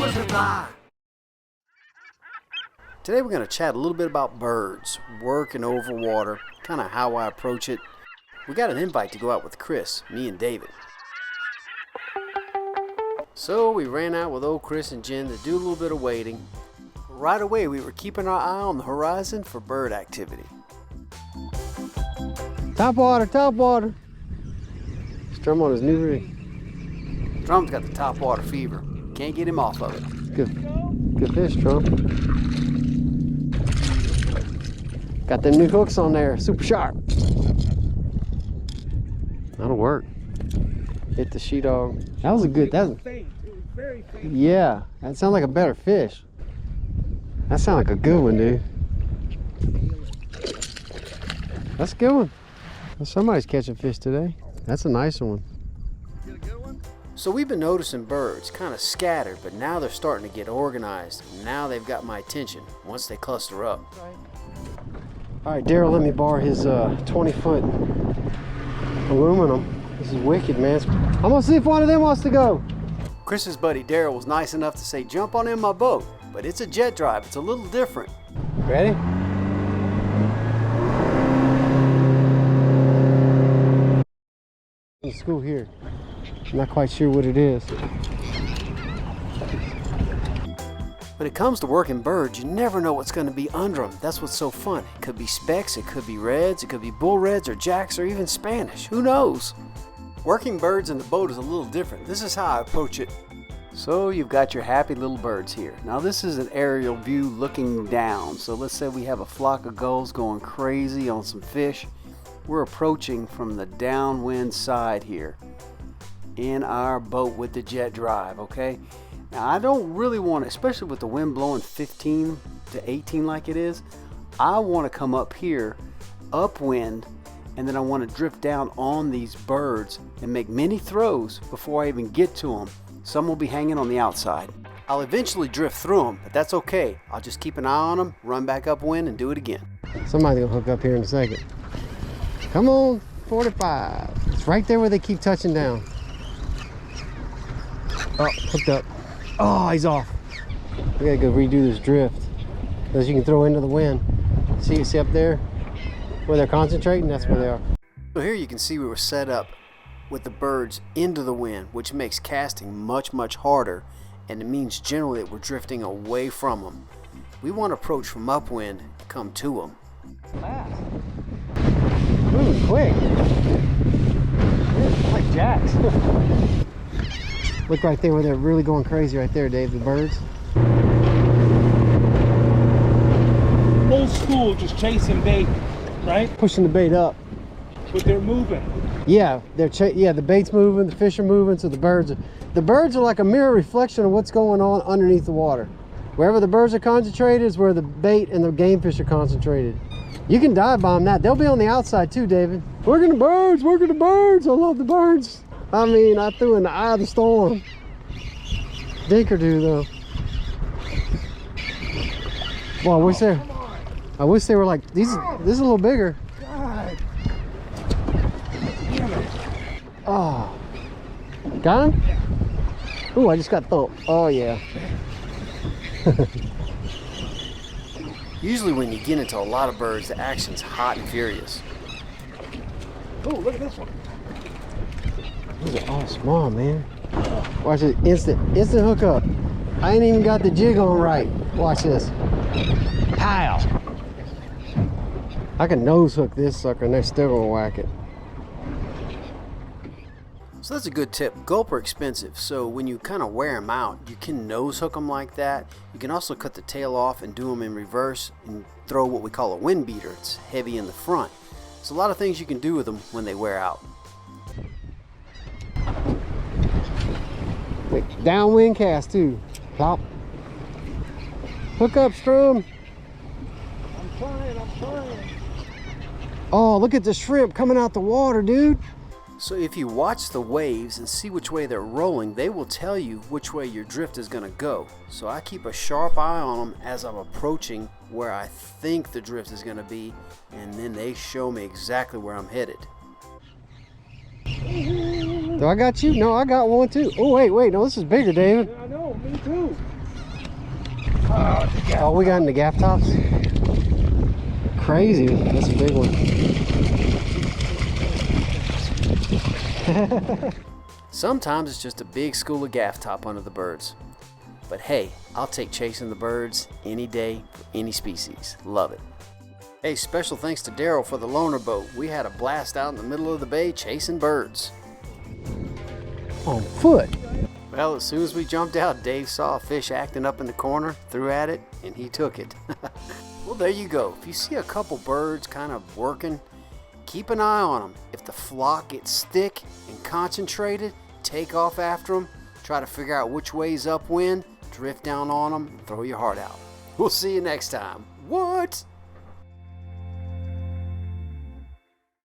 was a fly. Today we're going to chat a little bit about birds, working over water, kind of how I approach it. We got an invite to go out with Chris, me and David. So we ran out with old Chris and Jen to do a little bit of wading. Right away we were keeping our eye on the horizon for bird activity. Top water, top water. Strum on his new rig. Strum's got the top water fever. Can't get him off of it. Good fish, Strum. Got them new hooks on there, super sharp. That'll work. Hit the she dog. That was a good. That was faint. It was very faint. Yeah, that sounded like a better fish. That sounded like a good one, dude. That's a good one. Well, somebody's catching fish today. That's a nice one. Get a good one? So we've been noticing birds kind of scattered, but now they're starting to get organized. Now they've got my attention once they cluster up. All right, Daryl, let me borrow his 20-foot aluminum. This is wicked, man. I'm gonna see if one of them wants to go. Chris's buddy Daryl was nice enough to say, jump on in my boat, but it's a jet drive. It's a little different. Ready? Let's go here. I'm not quite sure what it is. When it comes to working birds, you never know what's going to be under them. That's what's so fun. It could be specks, it could be reds, it could be bull reds or jacks or even Spanish. Who knows? Working birds in the boat is a little different. This is how I approach it. So you've got your happy little birds here. Now this is an aerial view looking down. So let's say we have a flock of gulls going crazy on some fish. We're approaching from the downwind side here in our boat with the jet drive, okay? Now I don't really want to, especially with the wind blowing 15 to 18 like it is, I want to come up here upwind, and then I want to drift down on these birds and make many throws before I even get to them. Some will be hanging on the outside. I'll eventually drift through them, but that's okay. I'll just keep an eye on them, run back upwind, and do it again. Somebody's gonna hook up here in a second. Come on, 45. It's right there where they keep touching down. Oh, hooked up. Oh, he's off. We gotta go redo this drift. As you can throw into the wind. See up there? Where they're concentrating? That's where they are. So here you can see we were set up with the birds into the wind, which makes casting much, much harder. And it means generally that we're drifting away from them. We want to approach from upwind and come to them. Fast. Moving quick. Like jacks. Look right there where they're really going crazy right there, Dave, the birds. Old school, just chasing bait, right? Pushing the bait up. But they're moving. Yeah, the bait's moving, the fish are moving, so the birds are like a mirror reflection of what's going on underneath the water. Wherever the birds are concentrated is where the bait and the game fish are concentrated. You can dive bomb that. They'll be on the outside too, David. Working the birds, working the birds. I love the birds. I mean, I threw in the eye of the storm. Dinker-do though. Well, I wish they were like these. This is a little bigger. God. Oh, got him? Ooh, I just got thumped. Oh yeah. Usually when you get into a lot of birds, the action's hot and furious. Oh, look at this one. These are all small, man. Watch it, instant hookup. I ain't even got the jig on right. Watch this. Pow! I can nose hook this sucker and they're still gonna whack it. So that's a good tip. Gulp are expensive, so when you kind of wear them out, you can nose hook them like that. You can also cut the tail off and do them in reverse and throw what we call a wind beater. It's heavy in the front. There's a lot of things you can do with them when they wear out. Wait, downwind cast too. Plop. Hook up, Strum. I'm trying. Oh, look at the shrimp coming out the water, dude. So if you watch the waves and see which way they're rolling, they will tell you which way your drift is going to go. So I keep a sharp eye on them as I'm approaching where I think the drift is going to be, and then they show me exactly where I'm headed. Do I got you? No, I got one too. Oh, wait, no, this is bigger, David. Yeah, I know, me too. Oh, it's a gaff. Oh, we got into gaff tops? Crazy. That's a big one. Sometimes it's just a big school of gaff top under the birds. But hey, I'll take chasing the birds any day for any species. Love it. Hey, special thanks to Daryl for the loaner boat. We had a blast out in the middle of the bay chasing birds. On foot. Well, as soon as we jumped out, Dave saw a fish acting up in the corner, threw at it, and he took it. Well, there you go. If you see a couple birds kind of working, keep an eye on them. If the flock gets thick and concentrated, take off after them. Try to figure out which way's upwind, drift down on them, and throw your heart out. We'll see you next time. What?